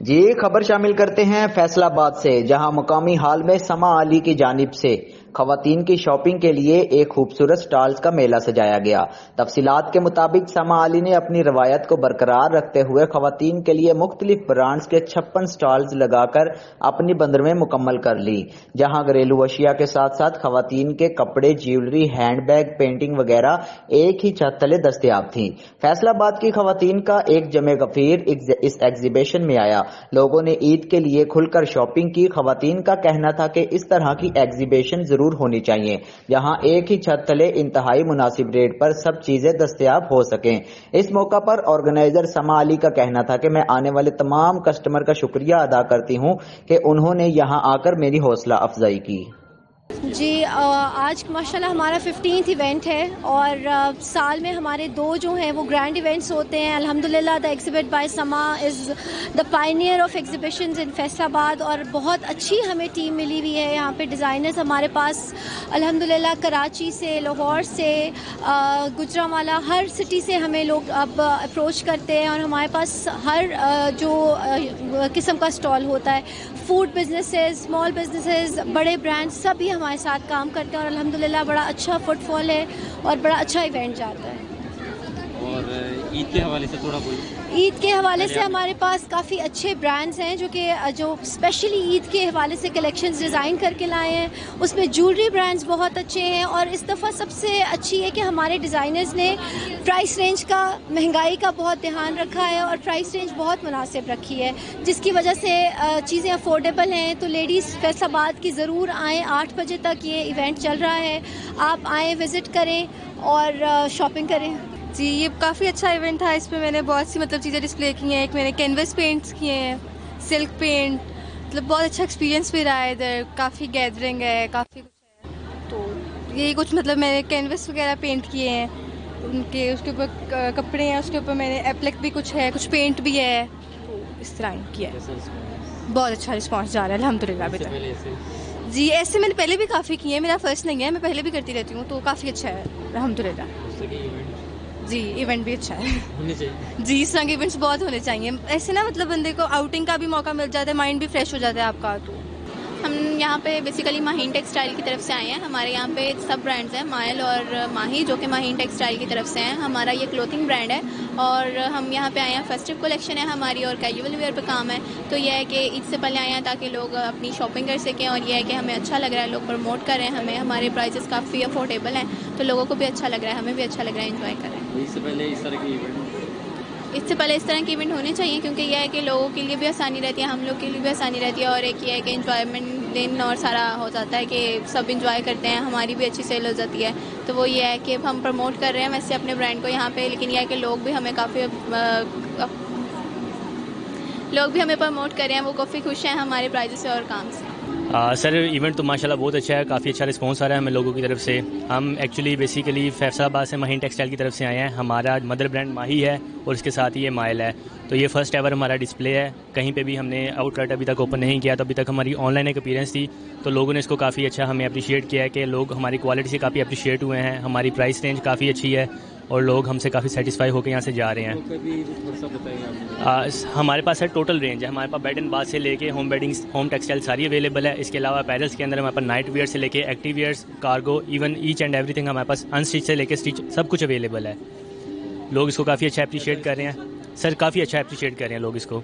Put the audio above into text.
जी खबर शामिल करते हैं फैसलाबाद से, जहां मुकामी हाल में समा अली की जानिब से खवातीन की शॉपिंग के लिए एक खूबसूरत स्टॉल्स का मेला सजाया गया। तफसीलात के मुताबिक समा अली ने अपनी रवायत को बरकरार रखते हुए खवातीन के लिए मुख्तलिफ ब्रांड्स के 56 स्टॉल्स लगाकर अपनी बंदरगाह मुकम्मल कर ली, जहां घरेलू अशिया के साथ साथ खवातीन के कपड़े, ज्वेलरी, हैंडबैग, पेंटिंग वगैरह एक ही छत तले दस्तयाब थी। फैसलाबाद की खवातीन का एक जमे गफीर इस एग्जीबिशन में आया। लोगों ने ईद के लिए खुलकर शॉपिंग की। खवातीन का कहना था कि इस तरह की एग्जीबिशन जरूर होनी चाहिए, जहां एक ही छत तले इंतहाई मुनासिब रेट पर सब चीजें दस्तयाब हो सकें। इस मौका पर ऑर्गेनाइजर समा अली का कहना था कि मैं आने वाले तमाम कस्टमर का शुक्रिया अदा करती हूं कि उन्होंने यहां आकर मेरी हौसला अफजाई की। जी आज माशाल्लाह हमारा 15th इवेंट है और साल में हमारे 2 जो हैं वो ग्रैंड इवेंट्स होते हैं। अल्हम्दुलिल्लाह the exhibit by Sama is the pioneer of exhibitions in Faisalabad और बहुत अच्छी हमें टीम मिली हुई है। यहाँ पे डिज़ाइनर्स हमारे पास अल्हम्दुलिल्लाह कराची से, लाहौर से, गुजरांवाला, हर सिटी से हमें लोग अब अप्रोच करते हैं और हमारे पास हर जो किस्म का स्टॉल होता है। फूड बिजनेसेस, स्मॉल बिजनेसेस, बड़े ब्रांड्स सभी हमारे साथ काम करते हैं और अल्हम्दुलिल्लाह बड़ा अच्छा फुटफॉल है और बड़ा अच्छा इवेंट जाता है। और ईद के हवाले से थोड़ा कोई ईद के हवाले से हमारे पास काफ़ी अच्छे ब्रांड्स हैं जो स्पेशली ईद के हवाले से कलेक्शंस डिज़ाइन करके लाए हैं। उसमें ज्वेलरी ब्रांड्स बहुत अच्छे हैं और इस दफ़ा सबसे अच्छी है कि हमारे डिज़ाइनर्स ने प्राइस रेंज का, महंगाई का बहुत ध्यान रखा है और प्राइस रेंज बहुत मुनासिब रखी है, जिसकी वजह से चीज़ें अफोर्डेबल हैं। तो लेडीज़ फैसलाबाद की ज़रूर आएँ, 8 बजे तक ये इवेंट चल रहा है। आप आएँ, विज़िट करें और शॉपिंग करें। जी ये काफ़ी अच्छा इवेंट था। इसमें मैंने बहुत सी चीज़ें डिस्प्ले की हैं। एक मैंने कैनवस पेंट्स किए हैं, सिल्क पेंट, बहुत अच्छा एक्सपीरियंस भी रहा है। इधर काफ़ी गैदरिंग है, काफ़ी कुछ है। तो यही कुछ मैंने कैनवस वगैरह पेंट किए हैं, उनके उसके ऊपर कपड़े हैं, उसके ऊपर मैंने एप्लिक भी कुछ है, कुछ पेंट भी है। तो इस तरह किया है। बहुत अच्छा रिस्पॉन्स जा रहा है अल्हम्दुलिल्लाह अभी तक। जी ऐसे मैंने पहले भी काफ़ी किए हैं, मेरा फर्स्ट नहीं है, मैं पहले भी करती रहती हूँ, तो काफ़ी अच्छा है अल्हम्दुलिल्लाह। जी इवेंट भी अच्छा है, होने चाहिए। जी इस तरह के इवेंट्स बहुत होने चाहिए। ऐसे ना बंदे को आउटिंग का भी मौका मिल जाता है, माइंड भी फ्रेश हो जाता है आपका। तो हम यहाँ पे बेसिकली माहीन टेक्सटाइल की तरफ से आए हैं। हमारे यहाँ पे सब ब्रांड्स हैं, मायल और माही, जो कि माहीन टेक्सटाइल की तरफ से हैं। हमारा ये क्लोथिंग ब्रांड है और हम यहाँ पे आए हैं। फेस्टिव कलेक्शन है हमारी और कैजुअल वेयर पे काम है। तो यह है कि ईद से पहले आए हैं ताकि लोग अपनी शॉपिंग कर सकें और यह है कि हमें अच्छा लग रहा है, लोग प्रमोट कर रहे हैं हमें, हमारे प्राइसेस काफ़ी अफोर्डेबल हैं, तो लोगों को भी अच्छा लग रहा है, हमें भी अच्छा लग रहा है, एंजॉय कर रहे हैं। इससे पहले इस तरह के इवेंट होने चाहिए क्योंकि यह है कि लोगों के लिए भी आसानी रहती है, हम लोग के लिए भी आसानी रहती है और एक ये है कि इंजॉयमेंट दिन और सारा हो जाता है कि सब इंजॉय करते हैं, हमारी भी अच्छी सेल हो जाती है। तो वो ये है कि हम प्रमोट कर रहे हैं वैसे अपने ब्रांड को यहाँ पे, लेकिन यह है कि लोग भी हमें प्रमोट कर रहे हैं, वो काफ़ी खुश हैं हमारे प्राइजेस से और काम से। सर इवेंट तो माशाल्लाह बहुत अच्छा है, काफ़ी अच्छा रिस्पांस आ रहा है हमें लोगों की तरफ से। हम एक्चुअली बेसिकली फैसलाबाद से माहीन टेक्सटाइल की तरफ से आए हैं। हमारा मदर ब्रांड माही है और इसके साथ ही ये मायल है। तो ये फर्स्ट एवर हमारा डिस्प्ले है, कहीं पे भी हमने आउटलेट अभी तक ओपन नहीं किया। तो अभी तक हमारी ऑनलाइन एक अपीयरेंस थी, तो लोगों ने इसको काफ़ी अच्छा हमें अप्रिशिएट किया है कि लोग हमारी क्वालिटी से काफ़ी अप्रिशिएट हुए हैं। हमारी प्राइस रेंज काफ़ी अच्छी है और लोग हमसे काफ़ी सेटिस्फाई होकर यहाँ से जा रहे हैं। हमारे पास है टोटल रेंज है, हमारे पास बेड एंड बाथ से लेके होम टेक्सटाइल सारी अवेलेबल है। इसके अलावा पैरल्स के अंदर हमारे पास नाइट वेयर से लेके active wears, cargo, even each and everything हमारे पास अनस्टिच से लेके स्टिच सब कुछ अवेलेबल है। लोग इसको काफ़ी अच्छा अप्रिशिएट कर रहे हैं सर, काफ़ी अच्छा अप्रिशिएट कर रहे हैं लोग इसको।